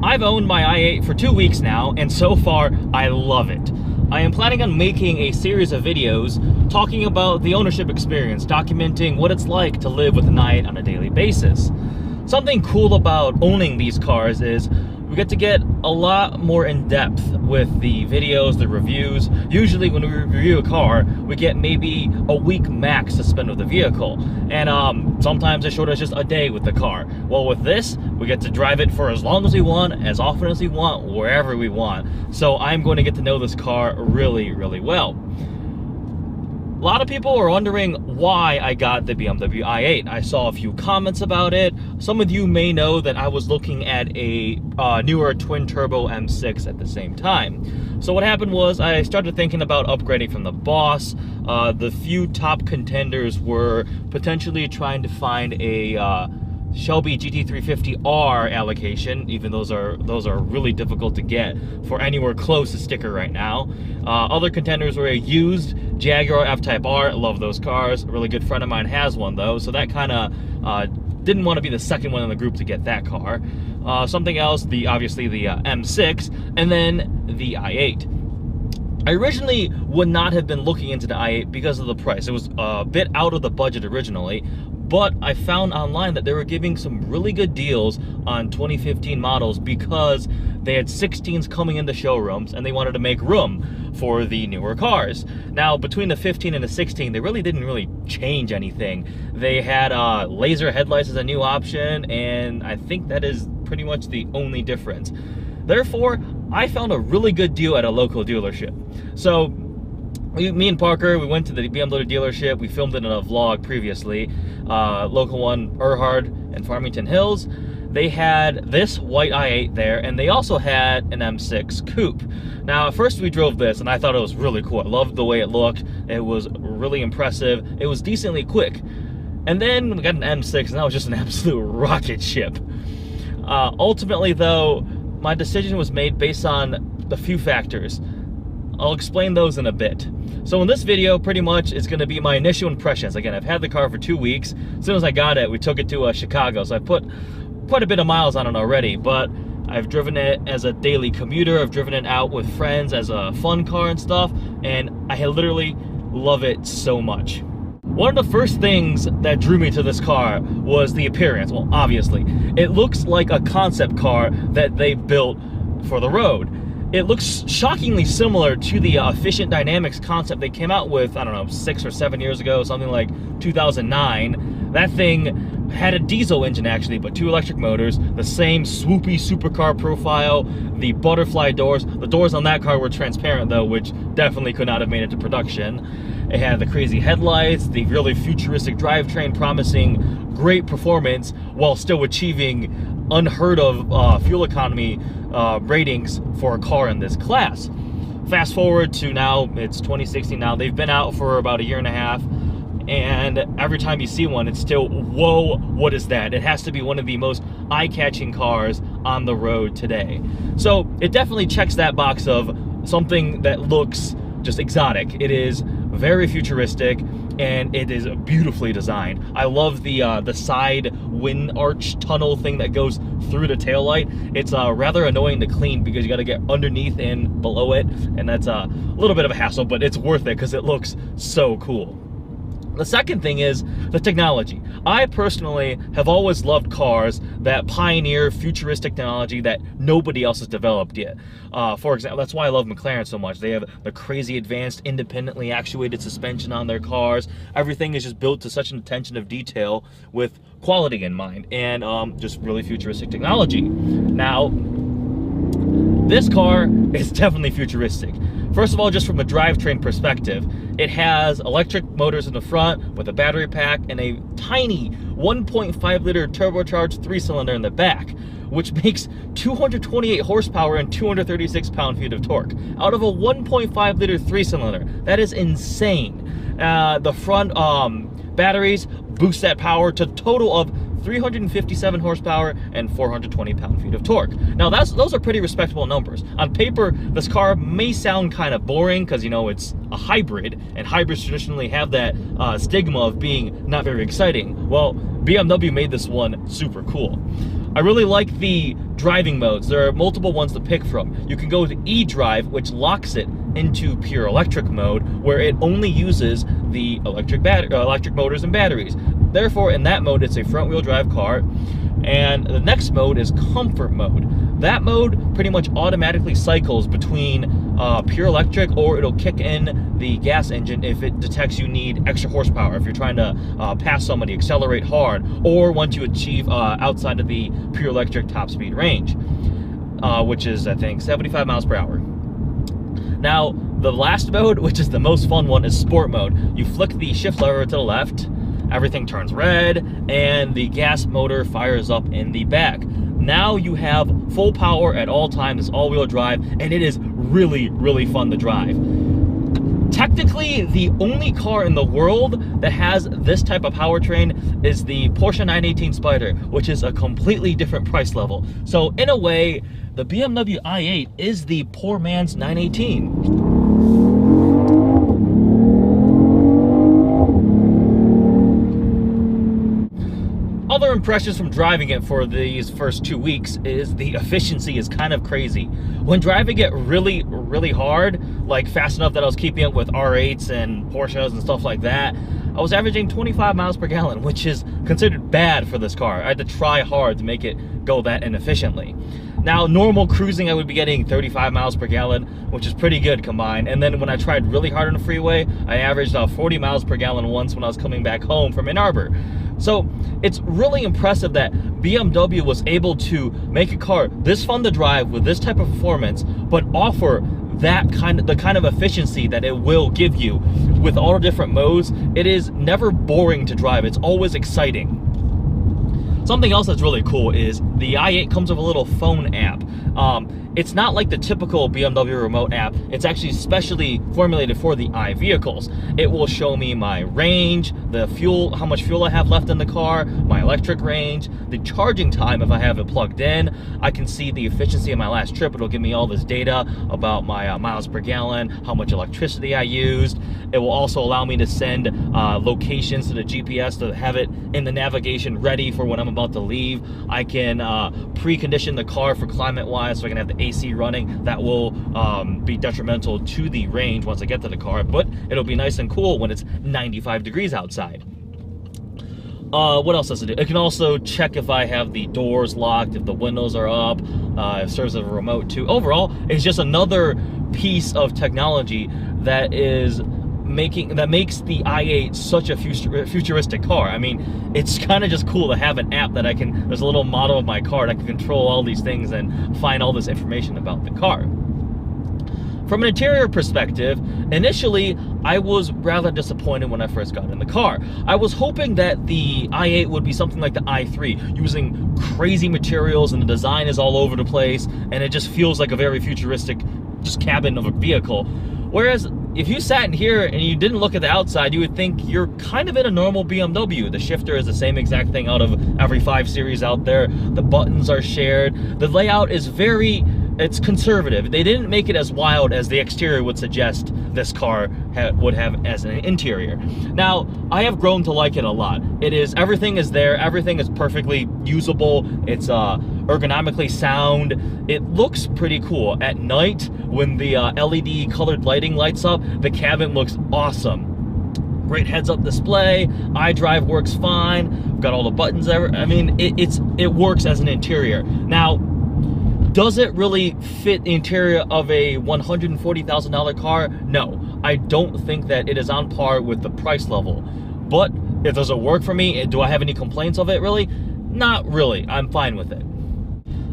I've owned my i8 for 2 weeks now, and so far, I love it. I am planning on making a series of videos talking about the ownership experience, documenting what it's like to live with an i8 on a daily basis. Something cool about owning these cars is we get to get a lot more in depth with the videos, the reviews. Usually when we review a car, we get maybe a week max to spend with the vehicle. And sometimes as short as just a day with the car. Well, with this, we get to drive it for as long as we want, as often as we want, wherever we want. So I'm going to get to know this car really, really well. A lot of people are wondering why I got the BMW i8. I saw a few comments about it. Some of you may know that I was looking at a newer twin-turbo M6 at the same time. So what happened was I started thinking about upgrading from the Boss. The few top contenders were potentially trying to find a Shelby GT350R allocation, even those are really difficult to get for anywhere close to sticker right now. Other contenders were a used Jaguar F-Type R. Love those cars. A really good friend of mine has one though, so that kind of didn't want to be the second one in the group to get that car. Something else, obviously the M6, and then the i8. I originally would not have been looking into the i8 because of the price. It was a bit out of the budget originally, but I found online that they were giving some really good deals on 2015 models because they had 16s coming into showrooms and they wanted to make room for the newer cars. Now, between the 15 and the 16, they really didn't change anything. They had laser headlights as a new option, and I think that is pretty much the only difference. Therefore, I found a really good deal at a local dealership. So, me and Parker, we went to the BMW dealership. We filmed it in a vlog previously. Local one, Erhard and Farmington Hills. They had this white i8 there, and they also had an M6 coupe. Now, at first we drove this, and I thought it was really cool. I loved the way it looked. It was really impressive. It was decently quick. And then we got an M6, and that was just an absolute rocket ship. Ultimately, though, my decision was made based on a few factors. I'll explain those in a bit. So in this video, pretty much, it's going to be my initial impressions. Again, I've had the car for 2 weeks. As soon as I got it, we took it to Chicago. So I put quite a bit of miles on it already, but I've driven it as a daily commuter. I've driven it out with friends as a fun car and stuff, and I literally love it so much. One of the first things that drew me to this car was the appearance. Well, obviously, it looks like a concept car that they built for the road. It looks shockingly similar to the Efficient Dynamics concept they came out with, I don't know, 6 or 7 years ago, something like 2009. That thing had a diesel engine actually, but 2 electric motors, the same swoopy supercar profile, the butterfly doors. The doors on that car were transparent though, which definitely could not have made it to production. It had the crazy headlights, the really futuristic drivetrain promising great performance while still achieving unheard of fuel economy ratings for a car in this class. Fast forward to now, it's 2016 now. They've been out for about a year and a half, and every time you see one, it's still, whoa, what is that? It has to be one of the most eye-catching cars on the road today. So it definitely checks that box of something that looks just exotic. It is very futuristic, and it is beautifully designed. I love the side wind arch tunnel thing that goes through the taillight. It's rather annoying to clean because you got to get underneath and below it, and that's a little bit of a hassle, but it's worth it because it looks so cool. The second thing is the technology. I personally have always loved cars that pioneer futuristic technology that nobody else has developed yet. For example, that's why I love McLaren so much. They have the crazy advanced independently actuated suspension on their cars. Everything is just built to such an attention of detail with quality in mind, and just really futuristic technology. Now, this car is definitely futuristic. First of all, just from a drivetrain perspective, it has electric motors in the front with a battery pack and a tiny 1.5 liter turbocharged 3-cylinder in the back, which makes 228 horsepower and 236 pound-feet of torque out of a 1.5 liter 3-cylinder. That is insane. The front batteries boost that power to a total of 357 horsepower, and 420 pound-feet of torque. Now those are pretty respectable numbers. On paper, this car may sound kind of boring because, you know, it's a hybrid, and hybrids traditionally have that stigma of being not very exciting. Well, BMW made this one super cool. I really like the driving modes. There are multiple ones to pick from. You can go to eDrive, which locks it into pure electric mode, where it only uses the electric motors and batteries. Therefore, in that mode, it's a front-wheel drive car. And the next mode is comfort mode. That mode pretty much automatically cycles between pure electric, or it'll kick in the gas engine if it detects you need extra horsepower, if you're trying to pass somebody, accelerate hard, or once you achieve outside of the pure electric top speed range, which is, I think, 75 miles per hour. Now, the last mode, which is the most fun one, is sport mode. You flick the shift lever to the left, everything turns red, and the gas motor fires up in the back. Now you have full power at all times. It's all-wheel drive, and it is really, really fun to drive. Technically, the only car in the world that has this type of powertrain is the Porsche 918 Spider, which is a completely different price level. So in a way, the BMW i8 is the poor man's 918. Other impressions from driving it for these first 2 weeks is the efficiency is kind of crazy. When driving it really, really hard, like fast enough that I was keeping up with R8s and Porsches and stuff like that, I was averaging 25 miles per gallon, which is considered bad for this car. I had to try hard to make it go that inefficiently. Now, normal cruising, I would be getting 35 miles per gallon, which is pretty good combined. And then when I tried really hard on the freeway, I averaged 40 miles per gallon once when I was coming back home from Ann Arbor. So it's really impressive that BMW was able to make a car this fun to drive with this type of performance, but offer the kind of efficiency that it will give you with all the different modes. It is never boring to drive. It's always exciting. Something else that's really cool is the i8 comes with a little phone app. It's not like the typical BMW remote app. It's actually specially formulated for the i vehicles. It will show me my range, the fuel, how much fuel I have left in the car, my electric range, the charging time if I have it plugged in. I can see the efficiency of my last trip. It'll give me all this data about my miles per gallon, how much electricity I used. It will also allow me to send locations to the GPS to have it in the navigation ready for when I'm about to leave. I can precondition the car for climate-wise, so I can have the AC running. That will be detrimental to the range once I get to the car, but it'll be nice and cool when it's 95 degrees outside. What else does it do? It can also check if I have the doors locked, if the windows are up. It serves as a remote too. Overall, it's just another piece of technology that makes the i8 such a futuristic car. I mean, it's kind of just cool to have an app that there's a little model of my car that I can control all these things and find all this information about the car. From an interior perspective, initially, I was rather disappointed when I first got in the car. I was hoping that the i8 would be something like the i3, using crazy materials, and the design is all over the place, and it just feels like a very futuristic just cabin of a vehicle. Whereas if you sat in here and you didn't look at the outside, you would think you're kind of in a normal BMW. The shifter is the same exact thing out of every 5 Series out there. The buttons are shared. The layout is it's conservative. They didn't make it as wild as the exterior would suggest this car would have as an interior. Now, I have grown to like it a lot. Everything is there. Everything is perfectly usable. It's ergonomically sound. It looks pretty cool. At night, when the LED colored lighting lights up, the cabin looks awesome. Great heads-up display. iDrive works fine. I've got all the buttons there. I mean, it works as an interior. Now, does it really fit the interior of a $140,000 car? No, I don't think that it is on par with the price level. But does it work for me? Do I have any complaints of it, really? Not really. I'm fine with it.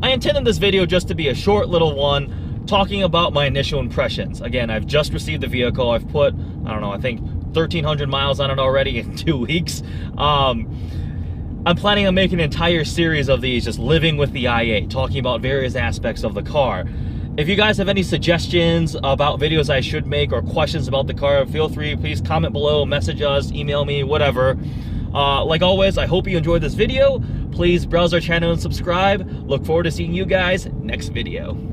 I intended this video just to be a short little one, talking about my initial impressions. Again, I've just received the vehicle. I've put, I don't know, I think 1,300 miles on it already in 2 weeks. I'm planning on making an entire series of these, just living with the i8, talking about various aspects of the car. If you guys have any suggestions about videos I should make or questions about the car, feel free, please comment below, message us, email me, whatever. Like always, I hope you enjoyed this video. Please browse our channel and subscribe. Look forward to seeing you guys next video.